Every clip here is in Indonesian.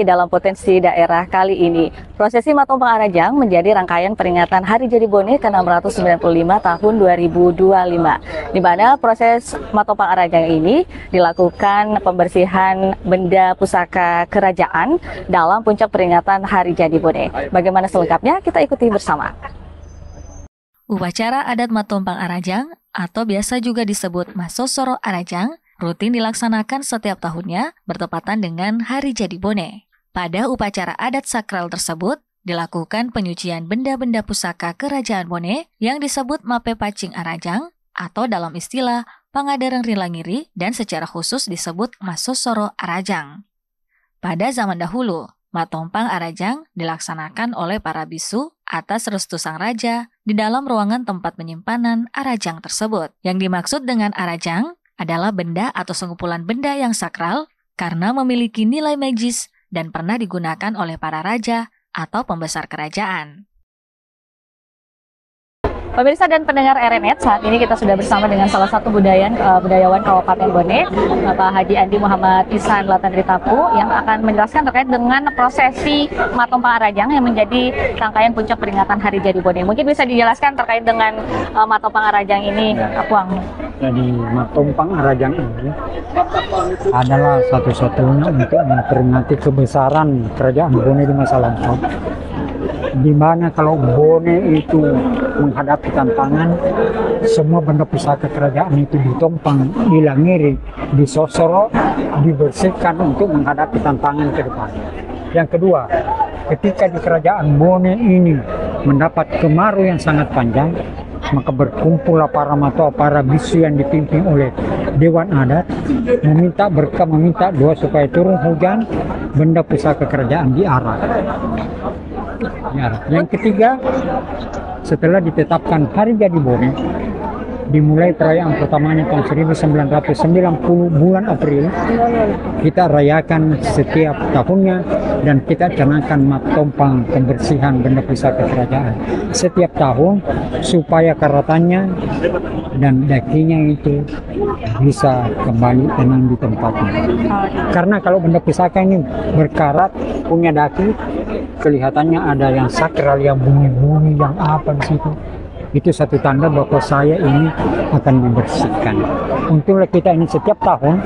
Dalam potensi daerah kali ini, prosesi Matompang Arajang menjadi rangkaian peringatan Hari Jadi Bone ke-695 tahun 2025, di mana proses Matompang Arajang ini dilakukan pembersihan benda pusaka kerajaan dalam puncak peringatan Hari Jadi Bone. Bagaimana selengkapnya? Kita ikuti bersama. Upacara adat Matompang Arajang atau biasa juga disebut Masosoro Arajang rutin dilaksanakan setiap tahunnya bertepatan dengan Hari Jadi Bone. Pada upacara adat sakral tersebut, dilakukan penyucian benda-benda pusaka kerajaan Bone yang disebut Mape Pacing Arajang atau dalam istilah Pangadareng Rilangiri dan secara khusus disebut Masosoro Arajang. Pada zaman dahulu, Matompang Arajang dilaksanakan oleh para bisu atas restu sang raja di dalam ruangan tempat penyimpanan Arajang tersebut. Yang dimaksud dengan Arajang adalah benda atau sengumpulan benda yang sakral karena memiliki nilai magis dan pernah digunakan oleh para raja atau pembesar kerajaan. Pemirsa dan pendengar RNet, saat ini kita sudah bersama dengan salah satu budayawan Kabupaten Bone, Bapak Haji Andi Muhammad Ihsan Latanritapu, yang akan menjelaskan terkait dengan prosesi Matompang Arajang yang menjadi rangkaian puncak peringatan Hari Jadi Bone. Mungkin bisa dijelaskan terkait dengan Matompang Arajang ini, Apuang. Jadi Matompang Arajang ini adalah satu-satunya untuk memperingati kebesaran kerajaan Bone di masa lampau. Di mana kalau Bone itu menghadapi tantangan, semua benda pusaka kerajaan itu ditompang, dilangiri, disosoro, dibersihkan untuk menghadapi tantangan ke depan. Yang kedua, ketika di kerajaan Bone ini mendapat kemarau yang sangat panjang, maka berkumpullah para matua, para bisu yang dipimpin oleh Dewan Adat, meminta berkah, meminta doa supaya turun hujan, benda pusaka kerajaan diarak. Yang ketiga, setelah ditetapkan Hari Jadi Bone, dimulai perayaan pertamanya tahun 1990 bulan April, kita rayakan setiap tahunnya dan kita canangkan Matompang pembersihan benda pusaka kerajaan setiap tahun supaya karatannya dan dakinya itu bisa kembali tenang di tempatnya. Karena kalau benda pusaka ini berkarat, punya daki, kelihatannya ada yang sakral, yang bunyi-bunyi, yang apa di situ. Itu satu tanda bahwa saya ini akan dibersihkan. Untunglah kita ini setiap tahun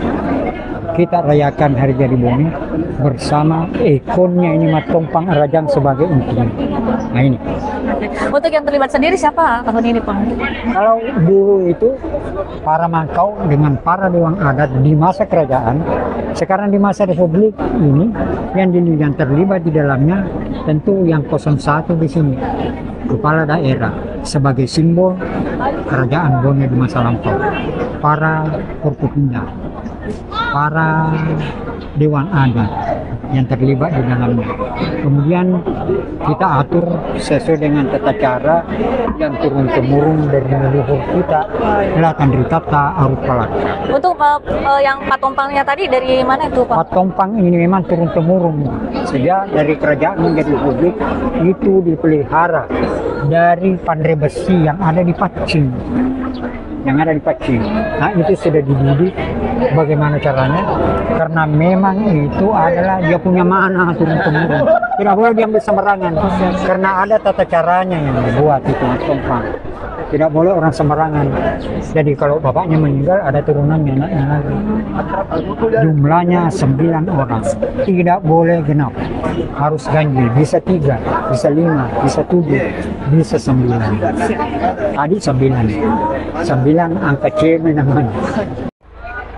kita rayakan Hari Jadi Bone bersama ikonnya ini Matompang Arajang sebagai intinya. Nah ini. Untuk yang terlibat sendiri siapa tahun ini, Pak? Kalau dulu itu para mangkau dengan para dewan adat di masa kerajaan, sekarang di masa republik ini yang terlibat di dalamnya tentu yang 01 di sini, kepala daerah sebagai simbol kerajaan Bone di masa lampau, para Forkopimda, para dewan adat yang terlibat di dalamnya. Kemudian kita atur sesuai dengan tata cara yang turun-temurun dari leluhur kita, Latanritata Arut Palaka. Untuk yang Matompangnya tadi dari mana itu, Pak? Matompang ini memang turun-temurun sejak dari kerajaan menjadi republik itu dipelihara dari pandai besi yang ada di Pacing. Nah itu sudah dididik bagaimana caranya, karena memang itu adalah dia punya mana turun-temurun, tidak boleh diambil sembarangan karena ada tata caranya yang dibuat itu Matompang, tidak boleh orang sembarangan. Jadi kalau bapaknya meninggal ada turunannya, anaknya lagi, jumlahnya 9 orang, tidak boleh genap, harus ganjil, bisa 3, bisa 5, bisa 7, bisa 9. Tadi 9 angka ceme namanya.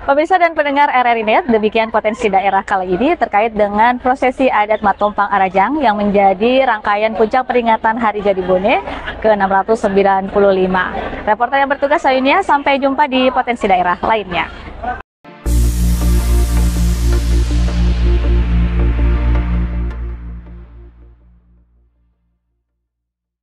Pemirsa dan pendengar RRI Net, demikian potensi daerah kali ini terkait dengan prosesi adat Matompang Arajang yang menjadi rangkaian puncak peringatan Hari Jadi Bone ke-695. Reporter yang bertugas lainnya, sampai jumpa di potensi daerah lainnya.